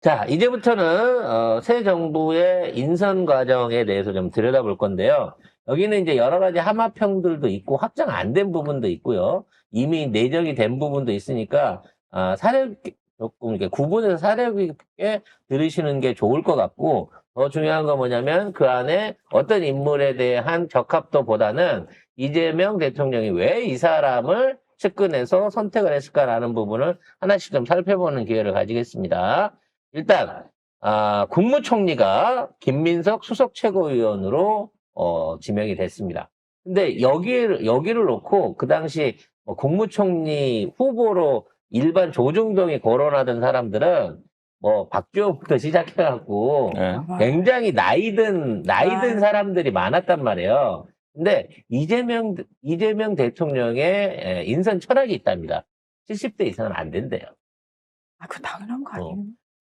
자, 이제부터는 새 정부의 인선 과정에 대해서 좀 들여다볼 건데요. 여기는 이제 여러 가지 하마평들도 있고 확정 안 된 부분도 있고요. 이미 내정이 된 부분도 있으니까 사려 조금 이렇게 구분해서 사려 깊게 들으시는 게 좋을 것 같고, 더 중요한 건 뭐냐면 그 안에 어떤 인물에 대한 적합도보다는 이재명 대통령이 왜 이 사람을 측근해서 선택을 했을까라는 부분을 하나씩 좀 살펴보는 기회를 가지겠습니다. 일단 국무총리가 김민석 수석 최고위원으로 지명이 됐습니다. 근데 여기를 놓고 그 당시 국무총리 후보로 일반 조중동이 거론하던 사람들은 뭐 박주호부터 시작해갖고 네. 굉장히 나이든 사람들이 많았단 말이에요. 근데 이재명 대통령의 인선 철학이 있답니다. 70대 이상은 안 된대요. 그 당연한 거 아니에요?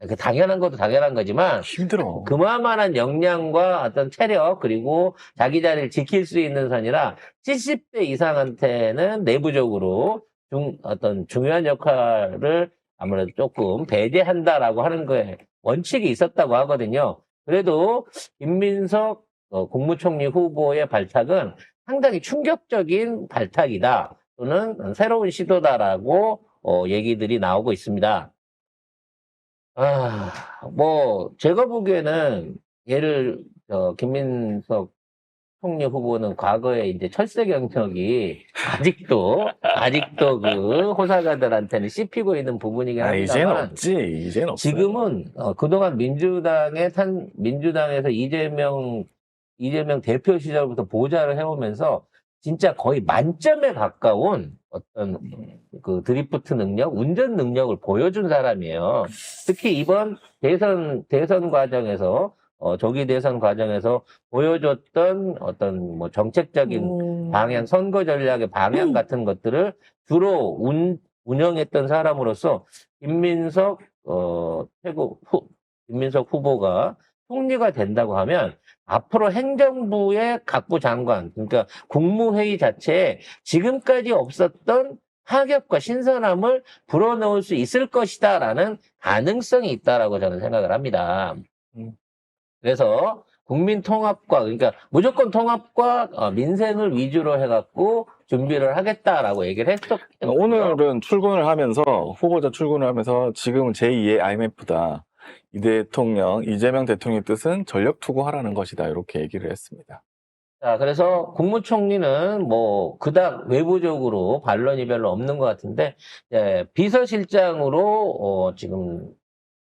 그 당연한 것도 당연한 거지만 힘들어. 그만한 역량과 어떤 체력 그리고 자기 자리를 지킬 수 있는 선이라 70대 이상한테는 내부적으로 어떤 중요한 역할을 아무래도 조금 배제한다라고 하는 거에 원칙이 있었다고 하거든요. 그래도 김민석 국무총리 후보의 발탁은 상당히 충격적인 발탁이다 또는 새로운 시도다라고 얘기들이 나오고 있습니다. 뭐, 제가 보기에는, 김민석 총리 후보는 과거에 이제 철새 경력이 아직도 그 호사가들한테는 씹히고 있는 부분이긴 이제는 합니다만, 없지. 이제는 없어. 지금은, 그동안 민주당에서 이재명 대표 시절부터 보좌를 해오면서 진짜 거의 만점에 가까운 어떤 그 드리프트 능력, 운전 능력을 보여준 사람이에요. 특히 이번 대선 과정에서, 조기 대선 과정에서 보여줬던 어떤 뭐 정책적인 방향, 선거 전략의 방향 같은 것들을 주로 운영했던 사람으로서 김민석 후보가 총리가 된다고 하면 앞으로 행정부의 각부 장관, 그러니까 국무회의 자체에 지금까지 없었던 파격과 신선함을 불어넣을 수 있을 것이다라는 가능성이 있다라고 저는 생각을 합니다. 그래서 국민 통합과, 그러니까 무조건 통합과 민생을 위주로 해갖고 준비를 하겠다라고 얘기를 했었거든요. 오늘은 출근을 하면서, 후보자 출근을 하면서 지금은 제2의 IMF다. 이재명 대통령의 뜻은 전력 투구하라는 것이다. 이렇게 얘기를 했습니다. 자, 그래서 국무총리는 뭐, 그닥 외부적으로 반론이 별로 없는 것 같은데, 비서실장으로, 지금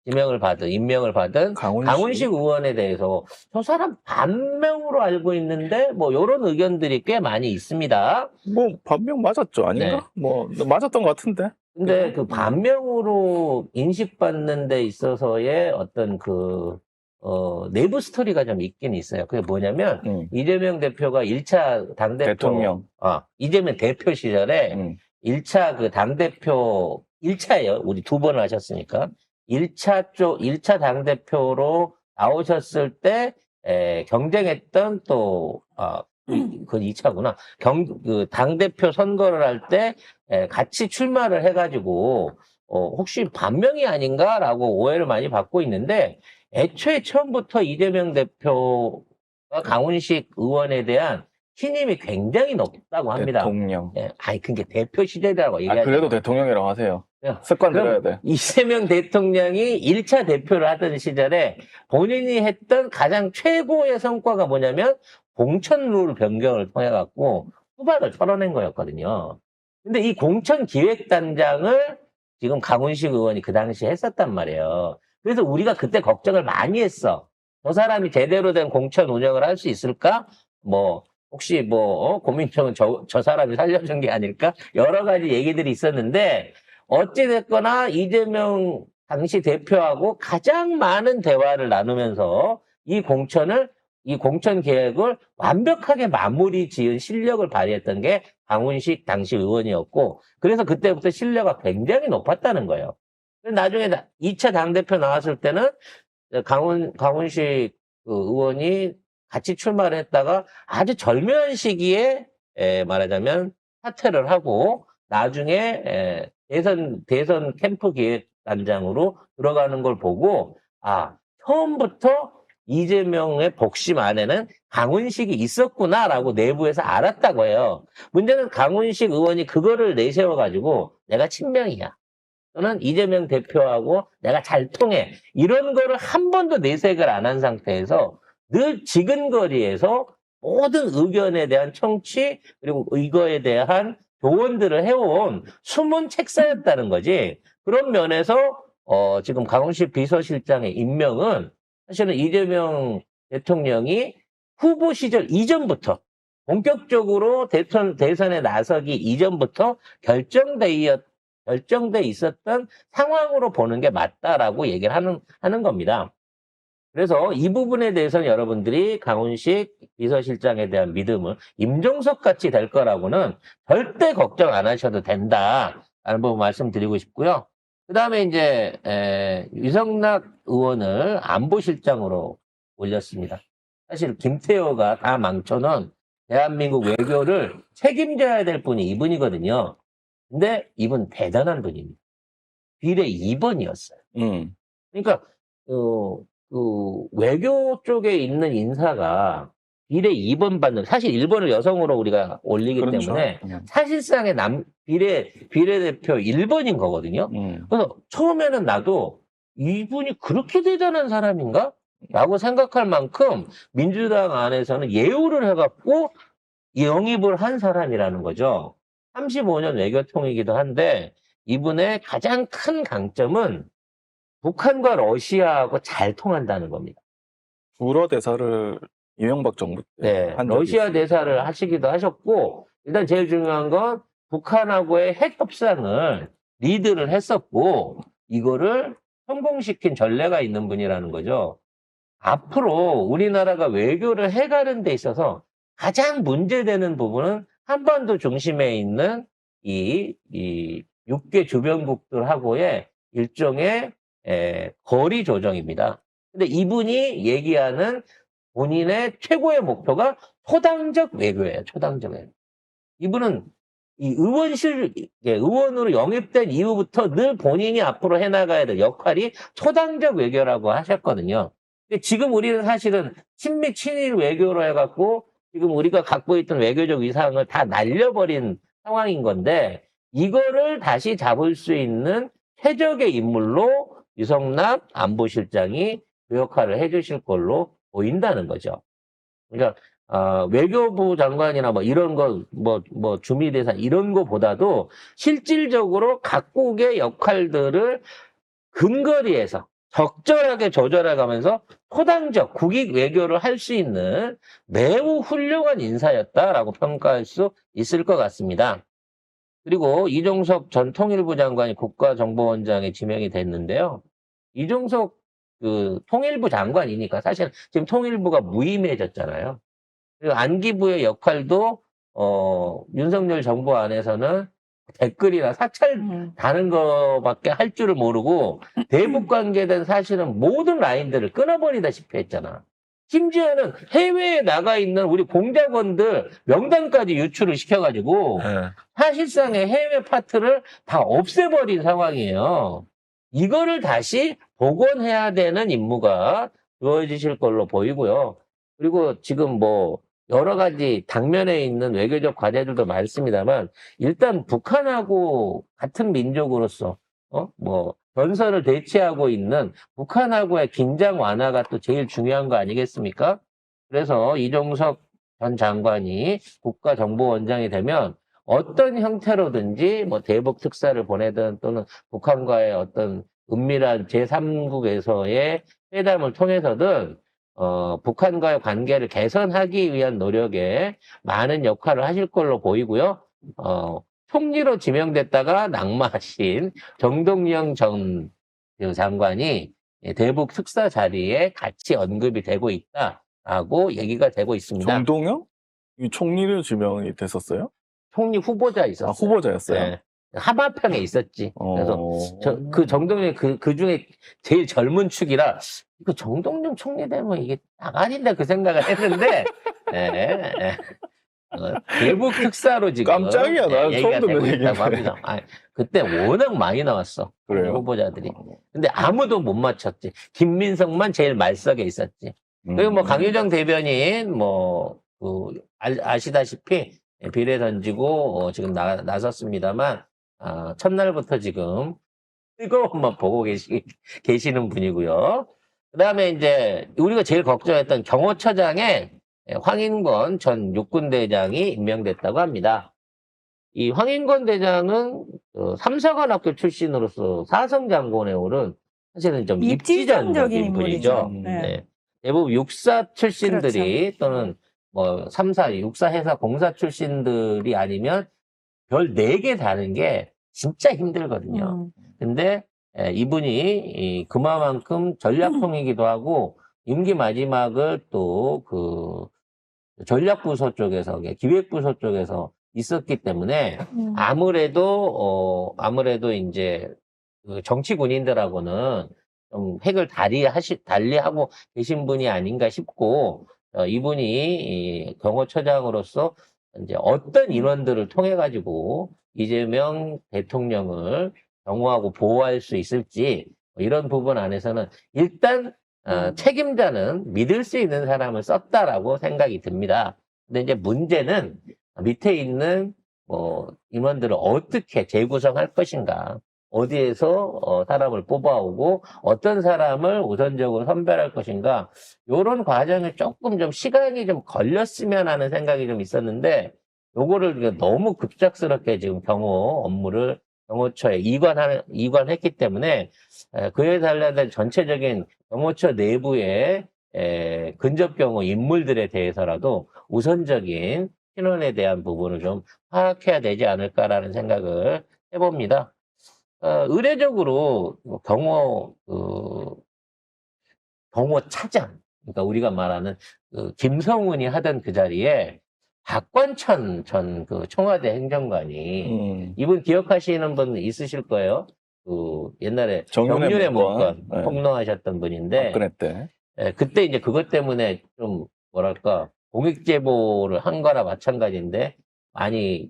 임명을 받은 강훈식 의원에 대해서 저 사람 반명으로 알고 있는데, 뭐, 요런 의견들이 꽤 많이 있습니다. 뭐, 반명 맞았죠? 아닌가? 뭐, 맞았던 것 같은데. 근데 그 반명으로 인식받는 데 있어서의 어떤 내부 스토리가 좀 있긴 있어요. 그게 뭐냐면, 이재명 대표가 1차 대통령. 이재명 대표 시절에 1차 그 당대표, 1차예요. 우리 2번 하셨으니까. 1차 당대표로 나오셨을 때, 경쟁했던 또, 그건 2차구나. 그 당대표 선거를 할 때, 같이 출마를 해가지고, 혹시 반명이 아닌가라고 오해를 많이 받고 있는데, 애초에 처음부터 이재명 대표가 강훈식 의원에 대한 신임이 굉장히 높다고 합니다. 대통령. 그게 대표 시절이라고 얘기하죠. 그래도 대통령이라고 하세요. 습관 들어야 돼. 이재명 대통령이 1차 대표를 하던 시절에 본인이 했던 가장 최고의 성과가 뭐냐면 공천 룰 변경을 통해 갖고 후박을 털어낸 거였거든요. 근데 이 공천 기획단장을 지금 강훈식 의원이 그 당시에 했었단 말이에요. 그래서 우리가 그때 걱정을 많이 했어. 저 사람이 제대로 된 공천 운영을 할 수 있을까? 뭐 혹시 고민정은 저 사람이 살려준 게 아닐까? 여러 가지 얘기들이 있었는데 어찌됐거나 이재명 당시 대표하고 가장 많은 대화를 나누면서 이 공천 계획을 완벽하게 마무리 지은 실력을 발휘했던 게 강훈식 당시 의원이었고, 그래서 그때부터 신뢰가 굉장히 높았다는 거예요. 나중에 2차 당대표 나왔을 때는 강훈식 의원이 같이 출마를 했다가 아주 절묘한 시기에 말하자면 사퇴를 하고 나중에 대선 캠프 기획단장으로 들어가는 걸 보고 처음부터 이재명의 복심 안에는 강훈식이 있었구나라고 내부에서 알았다고 해요. 문제는 강훈식 의원이 그거를 내세워가지고 내가 친명이야. 또는 이재명 대표하고 내가 잘 통해. 이런 거를 한 번도 내색을 안 한 상태에서 늘 지근거리에서 모든 의견에 대한 청취 그리고 이거에 대한 조언들을 해온 숨은 책사였다는 거지. 그런 면에서 지금 강훈식 비서실장의 임명은 사실은 이재명 대통령이 후보 시절 이전부터 본격적으로 대선에 나서기 이전부터 결정돼 있었던 상황으로 보는 게 맞다라고 얘기를 하는 겁니다. 그래서 이 부분에 대해서는 여러분들이 강훈식 비서실장에 대한 믿음을 임종석 같이 될 거라고는 절대 걱정 안 하셔도 된다라는 부분 말씀드리고 싶고요. 그 다음에 이제 유성락 의원을 안보실장으로 올렸습니다. 사실 김태호가 다 망쳐놓은 대한민국 외교를 책임져야 될 분이 이분이거든요. 근데 이분 대단한 분입니다. 비례 2번이었어요. 그러니까 외교 쪽에 있는 인사가 비례 2번 받는, 사실 1번을 여성으로 우리가 올리기 그렇죠. 때문에 사실상의 비례대표 1번인 거거든요. 그래서 처음에는 나도 이분이 그렇게 대단한 사람인가? 라고 생각할 만큼 민주당 안에서는 예우를 해갖고 영입을 한 사람이라는 거죠. 35년 외교통이기도 한데 이분의 가장 큰 강점은 북한과 러시아하고 잘 통한다는 겁니다. 불어 대사를 이명박 정부 때 네, 한 적이 러시아 있습니다. 대사를 하시기도 하셨고, 일단 제일 중요한 건 북한하고의 핵 협상을 리드를 했었고, 이거를 성공시킨 전례가 있는 분이라는 거죠. 앞으로 우리나라가 외교를 해가는 데 있어서 가장 문제되는 부분은 한반도 중심에 있는 이 6개 주변국들하고의 일종의 거리 조정입니다. 근데 이분이 얘기하는 본인의 최고의 목표가 초당적 외교예요. 초당적 외교. 이분은 이 의원으로 영입된 이후부터 늘 본인이 앞으로 해나가야 될 역할이 초당적 외교라고 하셨거든요. 근데 지금 우리는 사실은 친미 친일 외교로 해갖고 지금 우리가 갖고 있던 외교적 위상을 다 날려버린 상황인 건데 이거를 다시 잡을 수 있는 최적의 인물로 유성락 안보실장이 그 역할을 해주실 걸로 보인다는 거죠. 그러니까 외교부 장관이나 뭐 이런 거, 뭐 주미대사 이런 거보다도 실질적으로 각국의 역할들을 근거리에서 적절하게 조절해가면서 초당적 국익 외교를 할 수 있는 매우 훌륭한 인사였다라고 평가할 수 있을 것 같습니다. 그리고 이종석 전 통일부 장관이 국가정보원장에 지명이 됐는데요. 이종석 그 통일부 장관이니까 사실 지금 통일부가 무임해졌잖아요. 그리고 안기부의 역할도 윤석열 정부 안에서는 댓글이나 사찰 다는 거밖에 할 줄을 모르고 대북 관계된 사실은 모든 라인들을 끊어버리다시피 했잖아. 심지어는 해외에 나가 있는 우리 공작원들 명단까지 유출을 시켜가지고 사실상의 해외 파트를 다 없애버린 상황이에요. 이거를 다시 복원해야 되는 임무가 주어지실 걸로 보이고요. 그리고 지금 뭐 여러 가지 당면에 있는 외교적 과제들도 많습니다만 일단 북한하고 같은 민족으로서 뭐 전선을 대치하고 있는 북한하고의 긴장 완화가 또 제일 중요한 거 아니겠습니까? 그래서 이종석 전 장관이 국가정보원장이 되면 어떤 형태로든지 뭐 대북 특사를 보내든 또는 북한과의 어떤 은밀한 제3국에서의 회담을 통해서든 북한과의 관계를 개선하기 위한 노력에 많은 역할을 하실 걸로 보이고요. 총리로 지명됐다가 낙마하신 정동영 전 장관이 대북 특사 자리에 같이 언급이 되고 있다라고 얘기가 되고 있습니다. 정동영? 이 총리를 지명이 됐었어요? 총리 후보자 있었어요. 후보자였어요? 네. 하마평에 있었지. 그래서 그 정동영 그 중에 제일 젊은 축이라 그 정동영 총리 되면 이게 딱 아닌데 그 생각을 했는데 대북 특사로 지금 깜짝이야, 나 얘기가 처음 듣는 되고 있다고 얘기인데. 합니다. 그때 워낙 많이 나왔어. 그래요? 후보자들이. 근데 아무도 못 맞췄지. 김민석만 제일 말석에 있었지. 그리고 뭐 강유정 대변인 아시다시피 비례 던지고 지금 나섰습니다만 첫날부터 지금 뜨거움만 보고 계시는 분이고요. 그다음에 이제 우리가 제일 걱정했던 경호처장에 황인권 전 육군대장이 임명됐다고 합니다. 이 황인권 대장은 삼사관학교 출신으로서 사성장군에 오른 사실은 좀 입지전적인 분이죠. 네. 대부분 육사 출신들이 또는 뭐 3사, 육사 회사 공사 출신들이 아니면 별 4개 다는 게 진짜 힘들거든요. 근데 이분이 그만큼 전략통이기도 하고 임기 마지막을 또 그 전략부서 쪽에서 기획부서 쪽에서 있었기 때문에 아무래도 이제 그 정치 군인들하고는 좀 핵을 달리하고 계신 분이 아닌가 싶고 이분이 이 경호처장으로서 이제 어떤 인원들을 통해 가지고 이재명 대통령을 경호하고 보호할 수 있을지 이런 부분 안에서는 일단 책임자는 믿을 수 있는 사람을 썼다라고 생각이 듭니다. 근데 이제 문제는 밑에 있는 인원들을 어떻게 재구성할 것인가, 어디에서 사람을 뽑아오고 어떤 사람을 우선적으로 선별할 것인가, 이런 과정에 조금 좀 시간이 좀 걸렸으면 하는 생각이 좀 있었는데, 요거를 너무 급작스럽게 지금 경호 업무를 경호처에 이관했기 때문에 그에 관련된 전체적인 경호처 내부의 근접 경호 인물들에 대해서라도 우선적인 신원에 대한 부분을 좀 파악해야 되지 않을까라는 생각을 해봅니다. 의례적으로 경호차장, 그러니까 우리가 말하는 김성훈이 하던 그 자리에 박관천 전 그 청와대 행정관이 이분 기억하시는 분 있으실 거예요. 그 옛날에 정윤회 목건 폭로하셨던 분인데 박근혜 때. 그때 이제 그것 때문에 좀 뭐랄까 공익 제보를 한 거나 마찬가지인데 많이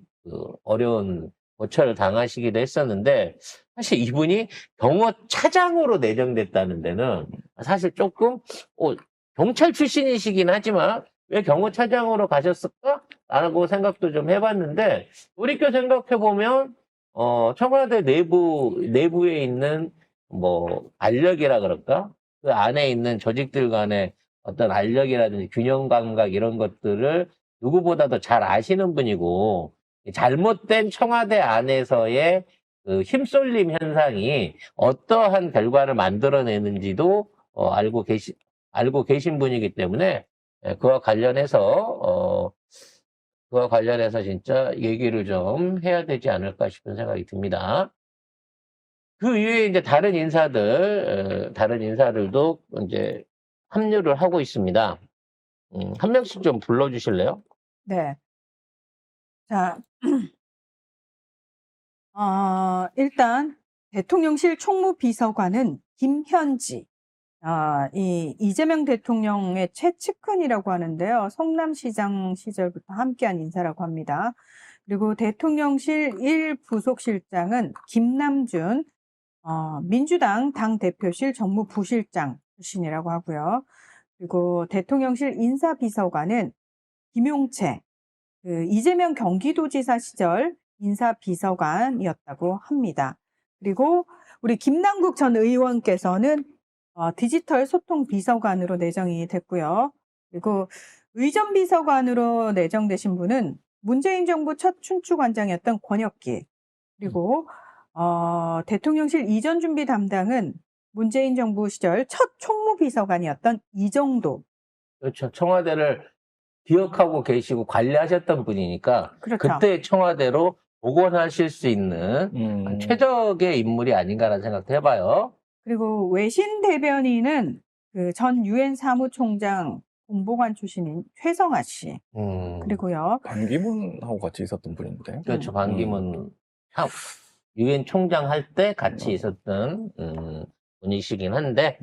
어려운 고초를 당하시기도 했었는데 사실 이분이 경호차장으로 내정됐다는 데는 사실 조금 경찰 출신이시긴 하지만 왜 경호차장으로 가셨을까? 라고 생각도 좀 해봤는데 돌이켜 생각해보면 청와대 내부에 있는 뭐 알력이라 그럴까? 그 안에 있는 조직들 간의 어떤 알력이라든지 균형 감각 이런 것들을 누구보다도 잘 아시는 분이고 잘못된 청와대 안에서의 그 힘쏠림 현상이 어떠한 결과를 만들어내는지도 알고 계신 분이기 때문에 그와 관련해서 진짜 얘기를 좀 해야 되지 않을까 싶은 생각이 듭니다. 그 이외에 이제 다른 인사들도 이제 합류를 하고 있습니다. 한 명씩 좀 불러주실래요? 네. 자, 일단 대통령실 총무비서관은 김현지, 이재명 대통령의 최측근이라고 하는데요. 성남시장 시절부터 함께한 인사라고 합니다. 그리고 대통령실 1부속실장은 김남준, 민주당 당대표실 정무부실장 출신이라고 하고요. 그리고 대통령실 인사비서관은 김용채, 이재명 경기도지사 시절 인사비서관이었다고 합니다. 그리고 우리 김남국 전 의원께서는 디지털 소통 비서관으로 내정이 됐고요. 그리고 의전비서관으로 내정되신 분은 문재인 정부 첫 춘추관장이었던 권혁기. 그리고 대통령실 이전 준비 담당은 문재인 정부 시절 첫 총무비서관이었던 이정도. 그렇죠. 청와대를 기억하고 계시고 관리하셨던 분이니까 그렇죠. 그때 청와대로 복원하실 수 있는 최적의 인물이 아닌가라는 생각도 해봐요. 그리고 외신 대변인은 그 전 유엔 사무총장 공보관 출신인 최성아 씨. 그리고요. 반기문하고 같이 있었던 분인데. 그렇죠. 반기문 유엔 총장 할 때 같이 있었던 분이시긴 한데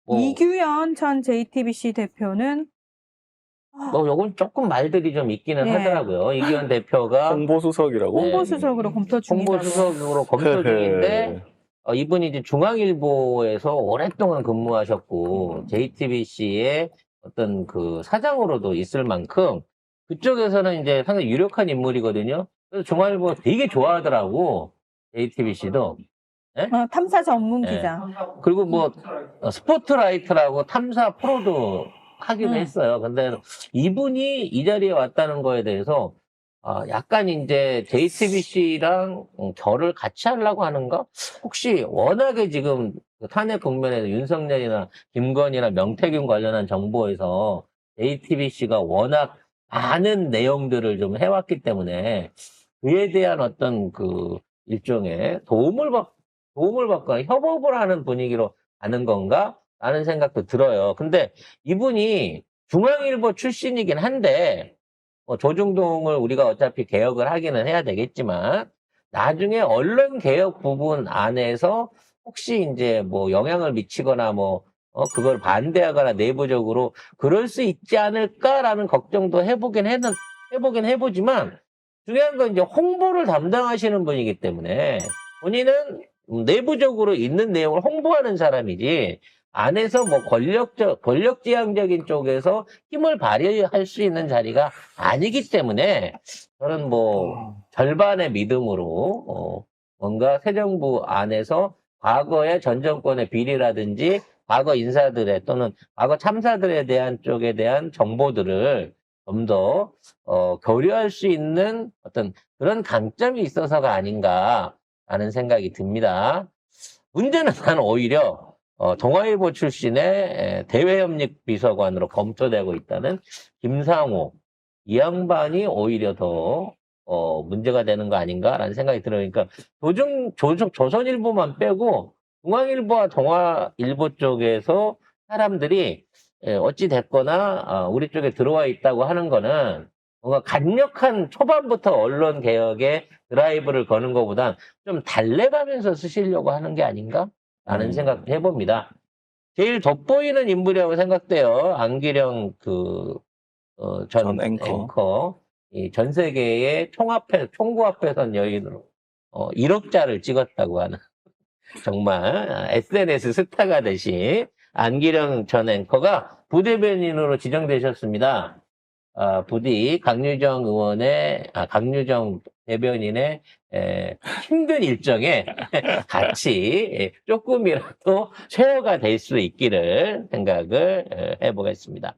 이규현 전 JTBC 대표는 뭐 요건 조금 말들이 좀 있기는 네. 하더라고요. 이기현 대표가 홍보수석이라고? 네. 홍보수석으로 검토 중이라고. 홍보수석으로 검토 중인데 이분이 이제 중앙일보에서 오랫동안 근무하셨고 JTBC의 어떤 그 사장으로도 있을 만큼 그쪽에서는 이제 상당히 유력한 인물이거든요. 그래서 중앙일보 되게 좋아하더라고. JTBC도. 탐사 전문 네. 기자. 그리고 뭐 스포트라이트라고 탐사 프로도 하기는 했어요. 근데 이분이 이 자리에 왔다는 거에 대해서 약간 이제 JTBC랑 결을 같이 하려고 하는가? 혹시 워낙에 지금 탄핵 국면에서 윤석열이나 김건희나 명태균 관련한 정보에서 JTBC가 워낙 많은 내용들을 좀 해왔기 때문에 그에 대한 어떤 그 일종의 도움을 받거나 협업을 하는 분위기로 가는 건가? 라는 생각도 들어요. 근데 이분이 중앙일보 출신이긴 한데 조중동을 우리가 어차피 개혁을 하기는 해야 되겠지만 나중에 언론 개혁 부분 안에서 혹시 이제 뭐 영향을 미치거나 뭐 그걸 반대하거나 내부적으로 그럴 수 있지 않을까라는 걱정도 해보긴 해보지만 중요한 건 이제 홍보를 담당하시는 분이기 때문에 본인은 내부적으로 있는 내용을 홍보하는 사람이지 안에서 뭐 권력지향적인 쪽에서 힘을 발휘할 수 있는 자리가 아니기 때문에 저는 뭐 절반의 믿음으로 뭔가 새 정부 안에서 과거의 전 정권의 비리라든지 과거 인사들의 또는 과거 참사들에 대한 쪽에 대한 정보들을 좀 더 교류할 수 있는 어떤 그런 강점이 있어서가 아닌가라는 생각이 듭니다. 문제는 나는 오히려 동아일보 출신의 대외협력 비서관으로 검토되고 있다는 김상호 이 양반이 오히려 더 문제가 되는 거 아닌가라는 생각이 들어요. 그러니까 조선일보만 빼고 중앙일보와 동아일보 쪽에서 사람들이 어찌 됐거나 우리 쪽에 들어와 있다고 하는 거는 뭔가 강력한 초반부터 언론 개혁에 드라이브를 거는 것보단 좀 달래가면서 쓰시려고 하는 게 아닌가? 라는 생각도 해봅니다. 제일 돋보이는 인물이라고 생각돼요. 안기령 전 앵커. 이 전 세계의 총구 앞에선 여인으로 1억자를 찍었다고 하는 정말 SNS 스타가 되신 안기령 전 앵커가 부대변인으로 지정되셨습니다. 부디 강유정 대변인의 힘든 일정에 같이 조금이라도 쉐어가 될 수 있기를 생각을 해보겠습니다.